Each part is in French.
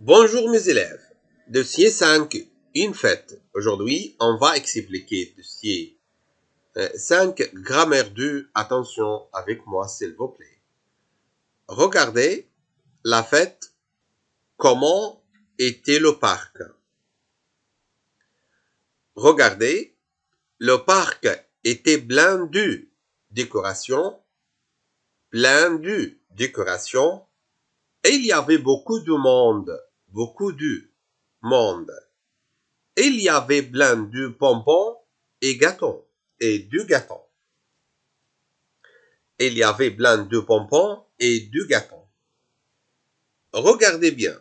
Bonjour mes élèves. Dossier 5, une fête. Aujourd'hui, on va expliquer dossier 5, grammaire 2. Attention avec moi s'il vous plaît. Regardez la fête. Comment était le parc? Regardez, le parc était plein de décorations. Et il y avait beaucoup de monde. Et il y avait plein de bonbons et gâteaux. Il y avait plein de bonbons et de gâteaux. Regardez bien.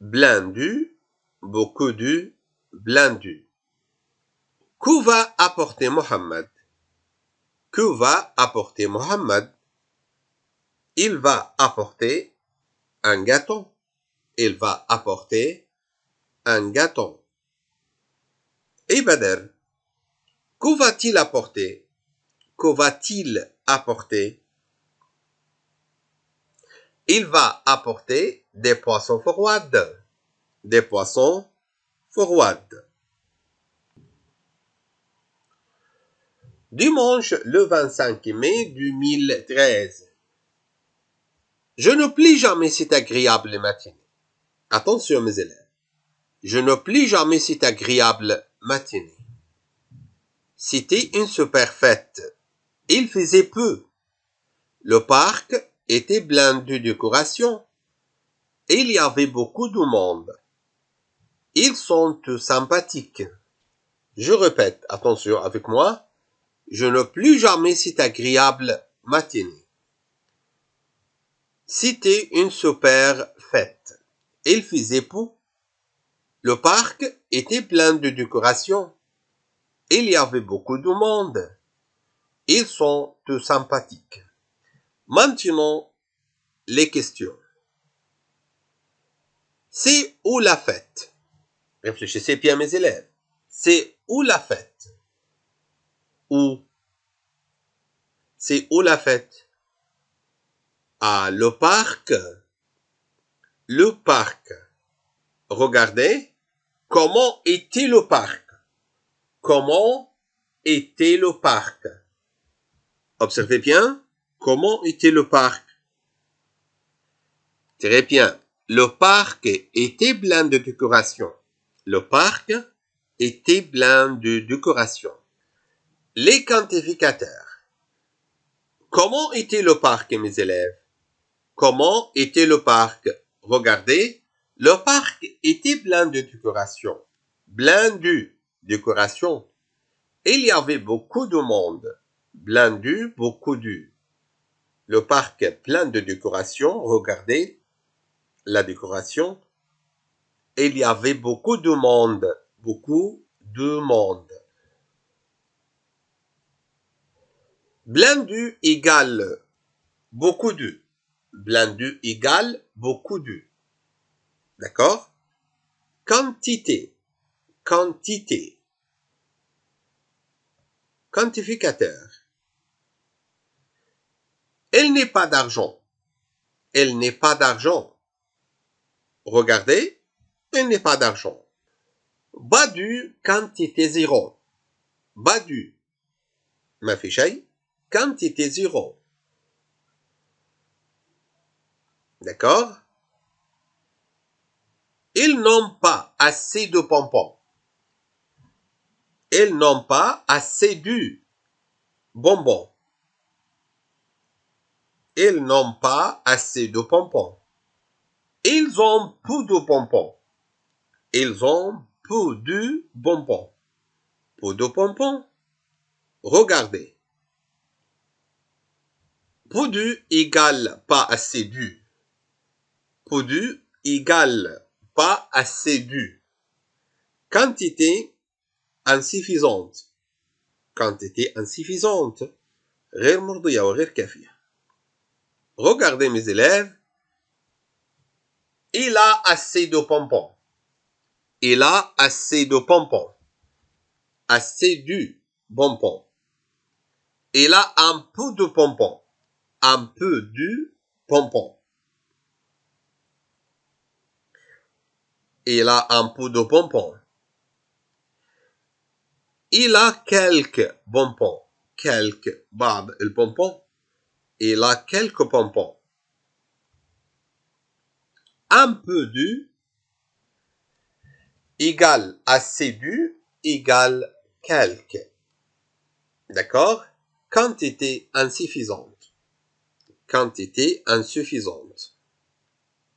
Plein de, beaucoup de, plein de. Que va apporter Mohammed? Il va apporter un gâteau. Et Badr, que va-t-il apporter? Il va apporter des poissons froids. Dimanche le 25 mai 2013. Je n'oublie jamais cette agréable matinée. Attention mes élèves. Je n'oublie jamais cette agréable matinée. C'était une super fête. Il faisait peu. Le parc était plein de décorations. Et il y avait beaucoup de monde. Ils sont tous sympathiques. Je répète, attention avec moi. Je n'oublie jamais cette agréable matinée. C'était une super fête. Il faisait beau. Le parc était plein de décorations. Il y avait beaucoup de monde. Ils sont tous sympathiques. Maintenant, les questions. C'est où la fête? Réfléchissez bien mes élèves. C'est où la fête? Où? C'est où la fête? Ah, le parc. Regardez, comment était le parc? Observez bien, comment était le parc? Très bien. Le parc était plein de décorations. Les quantificateurs. Comment était le parc, mes élèves? Regardez, le parc était plein de décorations. Il y avait beaucoup de monde. Le parc plein de décorations. Regardez la décoration. Il y avait beaucoup de monde. Blindu égale beaucoup de. D'accord? Quantité. Quantificateur. Elle n'est pas d'argent. Regardez, elle n'est pas d'argent. Badu, quantité zéro. Ma fiche, quantité zéro. D'accord? Ils n'ont pas assez de bonbons. Ils ont peu de bonbons. Regardez. Peu de égale pas assez de. Quantité insuffisante. غير مرضية وغير كافية. Regardez mes élèves. Il a assez de bonbons. Assez de bonbons. Il a un peu de bonbons. Il a un pot de bonbons. Il a quelques bonbons. Quelques بعض البونبون. Il a quelques bonbons. Un peu de égale assez du égale quelques. D'accord? Quantité insuffisante. Quantité insuffisante.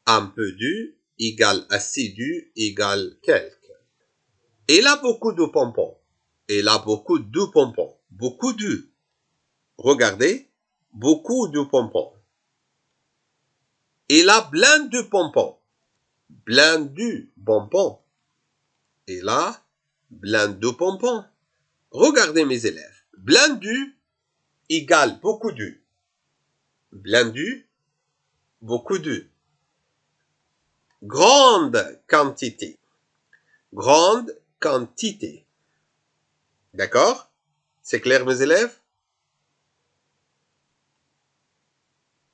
Un peu de égale assez du égale quelques. Il a beaucoup de bonbons. Il a beaucoup de bonbons. Beaucoup de. Regardez. Beaucoup de bonbons. Il a plein de bonbons. Plein de bonbons. Il a plein de bonbons. Regardez mes élèves. Plein de égale beaucoup de. Plein de, beaucoup de. Grande quantité. Grande quantité. D'accord? C'est clair mes élèves?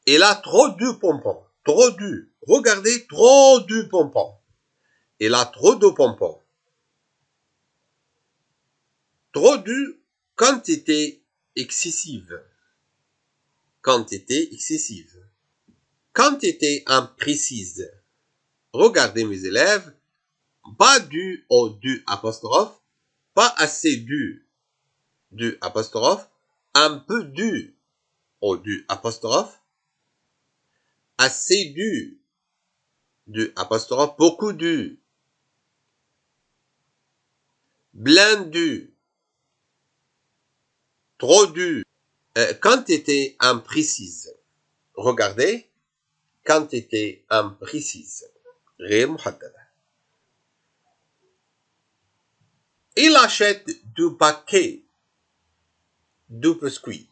Il a trop de bonbons. Trop de. Regardez, trop de bonbons. Il a trop de bonbons. Trop de quantité excessive. Quantité excessive. Quantité imprécise. Regardez mes élèves. Pas du au du apostrophe. Pas assez du apostrophe. Un peu du au du apostrophe. Assez du apostrophe. Beaucoup du. Plein du. Trop du. Quantité imprécise. Regardez. Quantité imprécise. غير محددة. Il achète deux paquets de biscuits.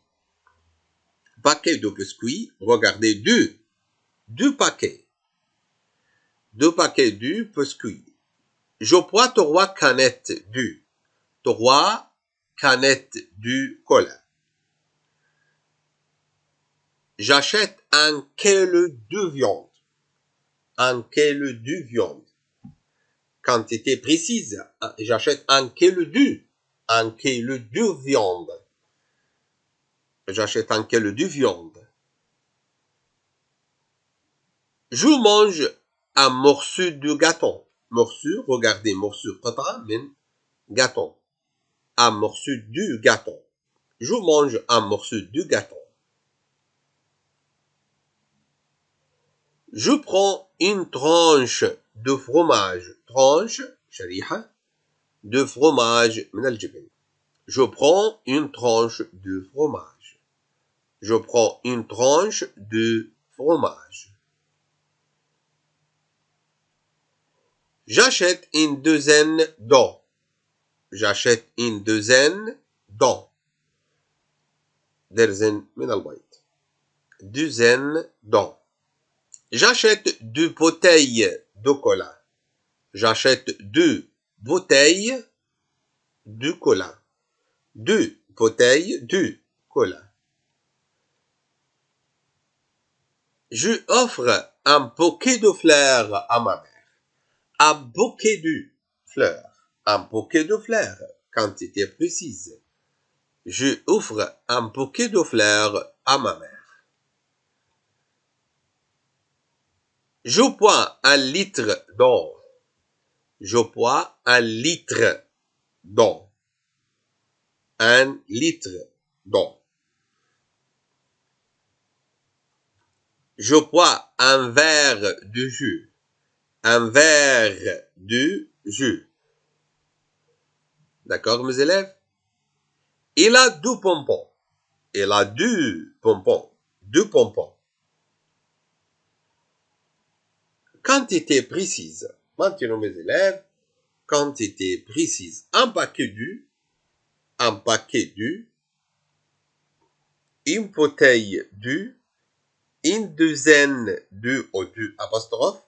Paquet de biscuits. Regardez, deux paquets. Deux paquets de biscuits. Je prends 3 canettes de. 3 canettes de cola. J'achète 1 kilo de viande. 1 kilo de viande. Quantité précise. J'achète 1 kilo de. 1 kilo de viande. J'achète 1 kilo de viande. Je mange un morceau de gâteau. Morceau, regardez, morceau, قطعة من gâteau. Un morceau de gâteau. Je mange un morceau de gâteau. Je prends une tranche de fromage. Tranche, شريحة, de fromage من الجبن. Je prends une tranche de fromage. Je prends une tranche de fromage. J'achète une douzaine d'œufs. J'achète une douzaine d'œufs. درزن من البيض. Douzaine d'œufs. J'achète 2 bouteilles de cola. J'achète 2 bouteilles de cola. 2 bouteilles de cola. Je offre un bouquet de fleurs à ma mère. Un bouquet de fleurs. Un bouquet de fleurs. Quantité précise. Je offre un bouquet de fleurs à ma mère. Je bois 1 litre d'eau. Je bois 1 litre d'eau. 1 litre d'eau. Je bois un verre de jus. Un verre de jus. D'accord, mes élèves? Il a 2 pompons. Il a 2 pompons. 2 pompons. Quantité précise. Maintenant, mes élèves, quantité précise. Un paquet du, une bouteille du, une douzaine de ou du apostrophe,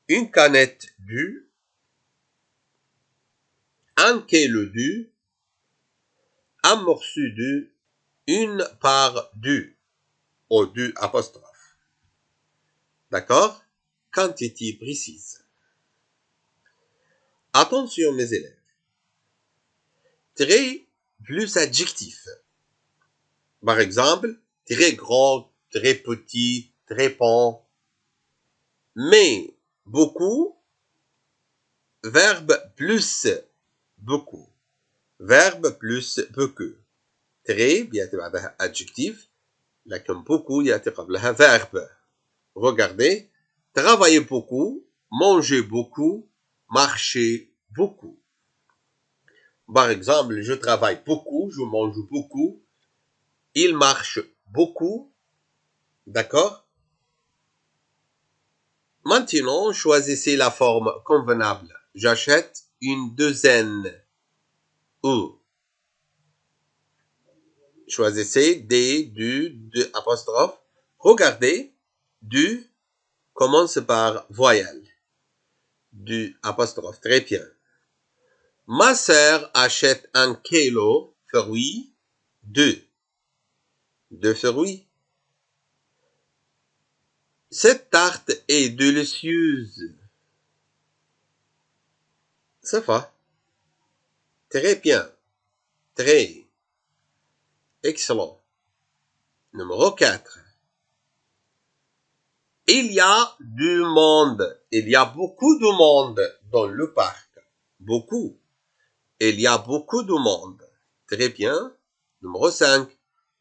une canette du, 1 kilo du, un morceau du, une part du, ou du apostrophe. D'accord? Quantité précise. Attention mes élèves. Très plus adjectif. Par exemple, très grand, très petit, très bon. Mais beaucoup, verbe plus beaucoup. Verbe plus beaucoup. très بيأتي بعدها adjectif لكن beaucoup يأتي قبلها verbe. Regardez, travailler beaucoup, manger beaucoup, marcher beaucoup. Par exemple, je travaille beaucoup, je mange beaucoup, il marche beaucoup, d'accord? Maintenant, choisissez la forme convenable. J'achète une douzaine. Ou choisissez des, du, de, apostrophe. Regardez, du commence par voyelle. Du, apostrophe. Très bien. Ma sœur achète un kilo fruits. Deux. Deux fruits. Cette tarte est délicieuse. Ça va. Très bien. Très. Excellent. Numéro 4. Il y a du monde. Il y a beaucoup de monde dans le parc. Beaucoup. Il y a beaucoup de monde. Très bien. Numéro 5.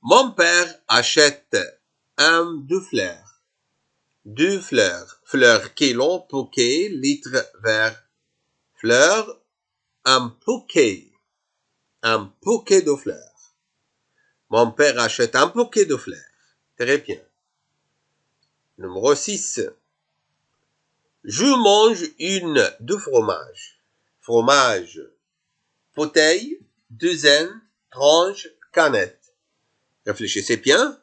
Mon père achète de fleurs. Deux fleurs. Fleurs, kilo, bouquet, litre, verre. Fleurs, un bouquet. Un bouquet de fleurs. Mon père achète un bouquet de fleurs. Très bien. Numéro 6. Je mange une de fromage. Fromage. Bouteille, douzaine, tranche, canette. Réfléchissez bien.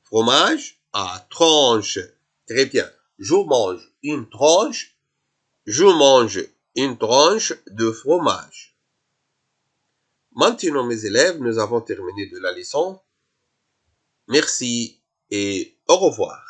Fromage à tranche. Très bien. Je mange une tranche. Je mange une tranche de fromage. Maintenant, mes élèves, nous avons terminé de la leçon. Merci et au revoir.